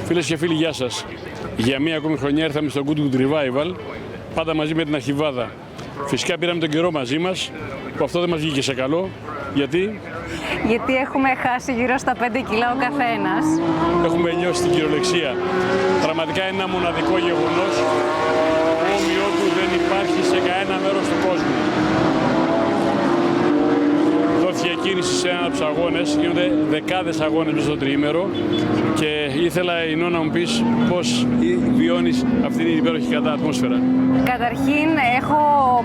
Φίλες και φίλοι, γεια σας. Για μία ακόμη χρονιά ήρθαμε στο Goodwood Revival, πάντα μαζί με την Αρχιβάδα. Φυσικά πήραμε τον καιρό μαζί μας, που αυτό δεν μας βγήκε σε καλό. Γιατί έχουμε χάσει γύρω στα 5 κιλά ο καθένας. Έχουμε λιώσει την κυριολεξία. Πραγματικά είναι ένα μοναδικό γεγονός. Όμοιο του δεν υπάρχει σε κανένα μέρος του κόσμου. Δόθηκε κίνηση σε ένα από τους αγώνες, γίνονται δεκάδες αγώνες μέσα στο τριήμερο και ήθελα, Ινώ, να μου πεις πώς βιώνεις αυτή την υπέροχη ατμόσφαιρα. Καταρχήν έχω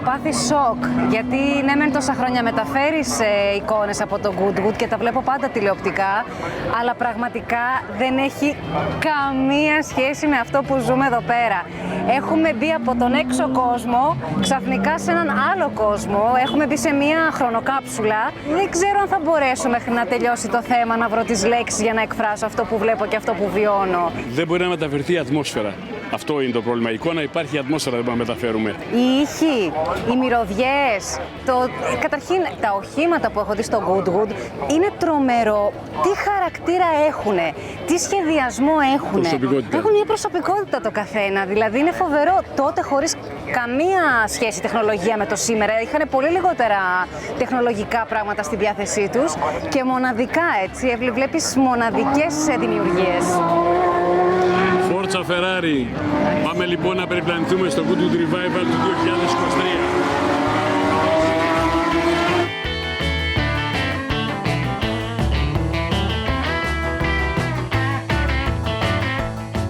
πάθει σοκ, γιατί ναι μεν τόσα χρόνια μεταφέρεις εικόνες από το Goodwood και τα βλέπω πάντα τηλεοπτικά, αλλά πραγματικά δεν έχει καμία σχέση με αυτό που ζούμε εδώ πέρα. Έχουμε μπει από τον έξω κόσμο ξαφνικά σε έναν άλλο κόσμο, έχουμε μπει σε μια χρονοκάψουλα. Δεν ξέρω αν θα μπορέσω μέχρι να τελειώσει το θέμα να βρω τις λέξεις για να εκφράσω αυτό που βλέπω και αυτό που βιώνω. Δεν μπορεί να μεταφερθεί η ατμόσφαιρα. Αυτό είναι το πρόβλημα. Η εικόνα υπάρχει, η ατμόσφαιρα δεν μπορούμε να μεταφέρουμε. Οι ήχοι, οι μυρωδιές, καταρχήν τα οχήματα που έχω δει στο Goodwood είναι τρομερό. Τι χαρακτήρα έχουνε, τι σχεδιασμό έχουνε. Έχουν μια προσωπικότητα το καθένα. Δηλαδή είναι φοβερό. Τότε χωρίς καμία σχέση τεχνολογία με το σήμερα. Είχαν πολύ λιγότερα τεχνολογικά πράγματα στη διάθεσή τους και μοναδικά, έτσι. Βλέπεις μοναδικές δημιουργίες. Φόρτσα Ferrari. Πάμε λοιπόν να περιπλανηθούμε στο Goodwood Revival του 2023.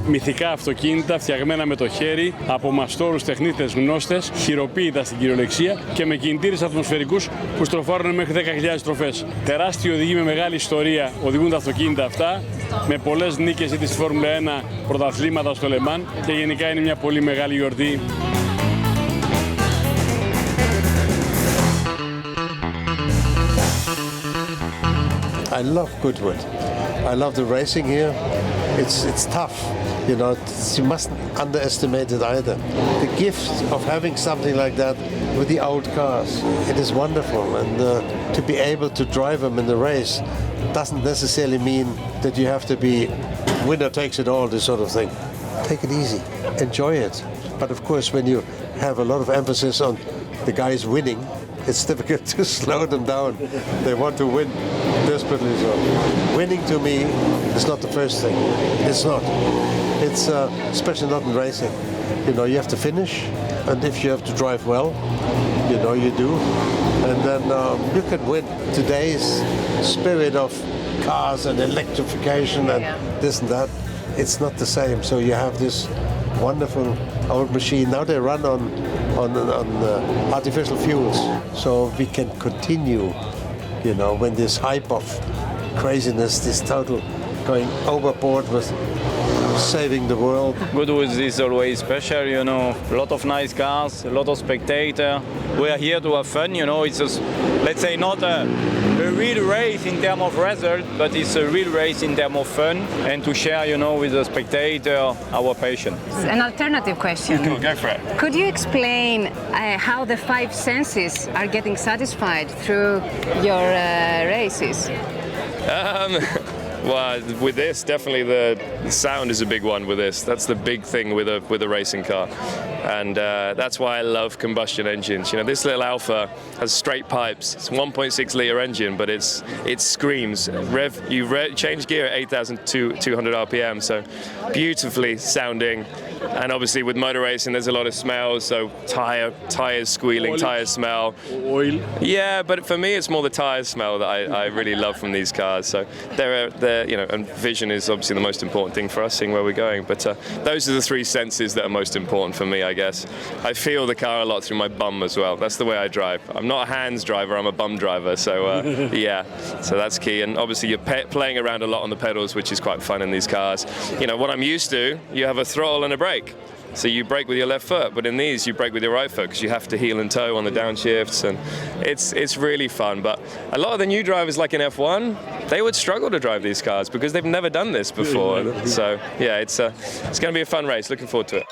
Μυθικά αυτοκίνητα φτιαγμένα με το χέρι από μαστόρους τεχνίτες γνώστες, χειροποίητα στην κυριολεξία και με κινητήρες ατμοσφαιρικούς που στροφάρουν μέχρι 10.000 στροφές. Τεράστιοι οδηγοί με μεγάλη ιστορία οδηγούν τα αυτοκίνητα αυτά, με πολλές νίκες είτε στη Φόρμουλα 1, πρωταθλήματα στο Λεμάν και γενικά είναι μια πολύ μεγάλη γιορτή. I love Goodwood. I love the racing here. It's tough, you know. You mustn't underestimate it either. The gift of having something like that with the old cars, it is wonderful, and to be able to drive them in the race doesn't necessarily mean that you have to be winner takes it all, this sort of thing. Take it easy, enjoy it. But of course, when you have a lot of emphasis on the guys winning, it's difficult to slow them down. They want to win desperately. So winning to me is not the first thing. It's not. It's especially not in racing. You know, you have to finish, and if you have to drive well, you know you do, and then you can win. Today's spirit of cars and electrification and this and that, it's not the same. So you have this wonderful old machine. Now they run on artificial fuels, so we can continue, you know, when this hype of craziness, this total going overboard with saving the world. Goodwood is always special, you know, a lot of nice cars, a lot of spectators. We are here to have fun, you know, it's just, let's say, not a real race in terms of result, but it's a real race in terms of fun and to share, you know, with the spectator our passion. An alternative question. Go for it. Could you explain how the five senses are getting satisfied through your races? Well, with this, definitely the sound is a big one with this. That's the big thing with a racing car. And that's why I love combustion engines. You know, this little Alpha has straight pipes. It's a 1.6 litre engine, but it screams. You change gear at 8,200 RPM, so beautifully sounding. And obviously with motor racing, there's a lot of smells, so tires squealing, tires smell. Oil. Yeah, but for me, it's more the tires smell that I really love from these cars. So they're you know, and vision is obviously the most important thing for us, seeing where we're going. But those are the three senses that are most important for me, I guess. I feel the car a lot through my bum as well. That's the way I drive. I'm not a hands driver, I'm a bum driver. So yeah, so that's key. And obviously you're playing around a lot on the pedals, which is quite fun in these cars. You know, what I'm used to, you have a throttle and a brake. So you brake with your left foot, but in these you brake with your right foot because you have to heel and toe on the downshifts, and it's really fun. But a lot of the new drivers, like in F1, they would struggle to drive these cars because they've never done this before. So yeah, it's going to be a fun race. Looking forward to it.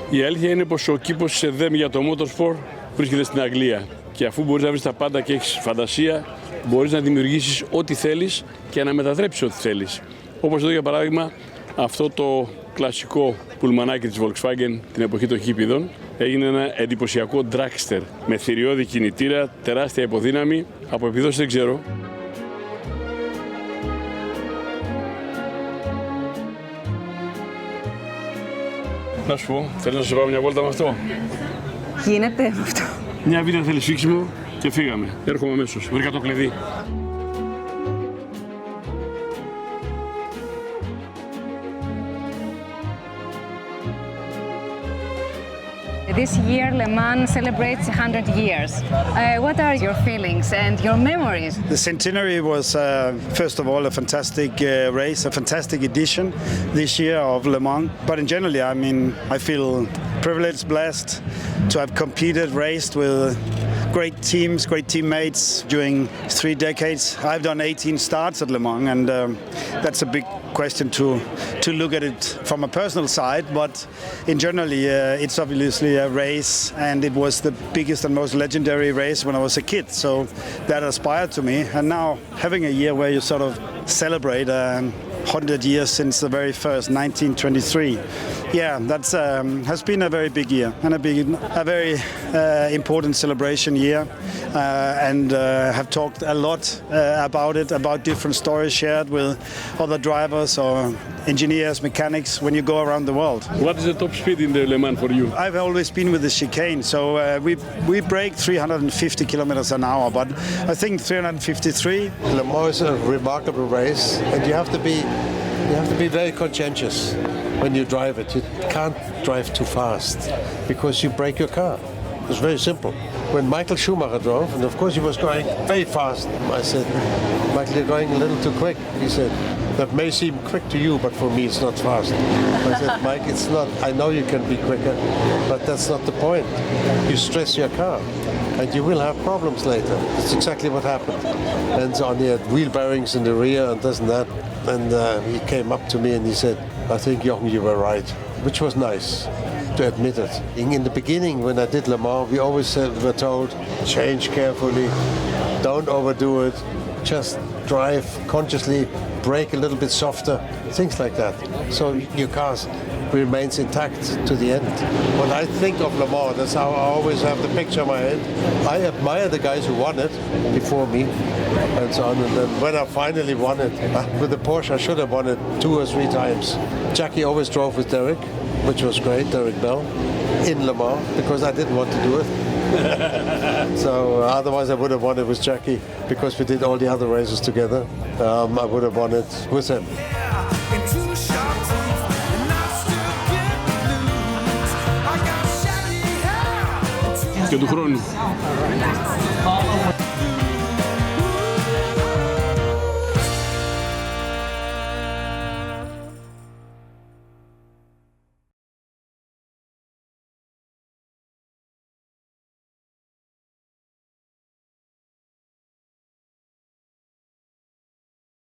Η αλήθεια είναι πως ο κήπος της ΕΔΕΜ για το Motorsport βρίσκεται στην Αγγλία Και αφού μπορείς να βρεις τα πάντα και έχεις φαντασία, μπορείς να δημιουργήσεις ό,τι θέλεις και να μετατρέψεις ό,τι θέλεις. Όπως εδώ για παράδειγμα αυτό το κλασικό πουλμανάκι της Volkswagen την εποχή των χίπιδων έγινε ένα εντυπωσιακό dragster με θηριώδη κινητήρα, τεράστια υποδύναμη, από επιδόσεις δεν ξέρω. Να σου πω, θέλεις να σου πάω μια βόλτα με αυτό? Γίνεται αυτό. Μια βίδα θέλει σφίξιμο και φύγαμε. Έρχομαι αμέσως. Βρήκα το κλειδί. This year, Le Mans celebrates 100 years. What are your feelings and your memories? The centenary was, first of all, a fantastic race, a fantastic edition this year of Le Mans. But in general, I mean, I feel privileged, blessed to have competed, raced with great teams, great teammates during 3 decades. I've done 18 starts at Le Mans, and that's a big question to look at it from a personal side, but in generally it's obviously a race, and it was the biggest and most legendary race when I was a kid, so that aspired to me. And now having a year where you sort of celebrate 100 years since the very first 1923, yeah, that's has been a very big year and a very important celebration year, and have talked a lot about it, about different stories shared with other drivers or engineers, mechanics when you go around the world. What is the top speed in the Le Mans for you? I've always been with the chicane, so we break 350 kilometers an hour, but I think 353. Le Mans is a remarkable race, and you have to be very conscientious when you drive it. You can't drive too fast because you break your car. It's very simple. When Michael Schumacher drove, and of course he was going very fast, I said, Michael, you're going a little too quick. He said, that may seem quick to you, but for me it's not fast. I said, Mike, it's not. I know you can be quicker, but that's not the point. You stress your car, and you will have problems later. That's exactly what happened. And so on, he had wheel bearings in the rear and this and that. And he came up to me and he said, I think, Jochen, you were right, which was nice to admit it. In the beginning, when I did Le Mans, we always were told, change carefully, don't overdo it, just drive consciously, brake a little bit softer, things like that. So your car remains intact to the end. When I think of Le Mans, that's how I always have the picture in my head. I admire the guys who won it before me and so on. And then when I finally won it, with the Porsche, I should have won it 2 or 3 times. Jackie always drove with Derek, which was great, Derek Bell, in Le Mans, because I didn't want to do it. So otherwise I would have won it with Jackie, because we did all the other races together. I would have won it with him. Και του χρόνου.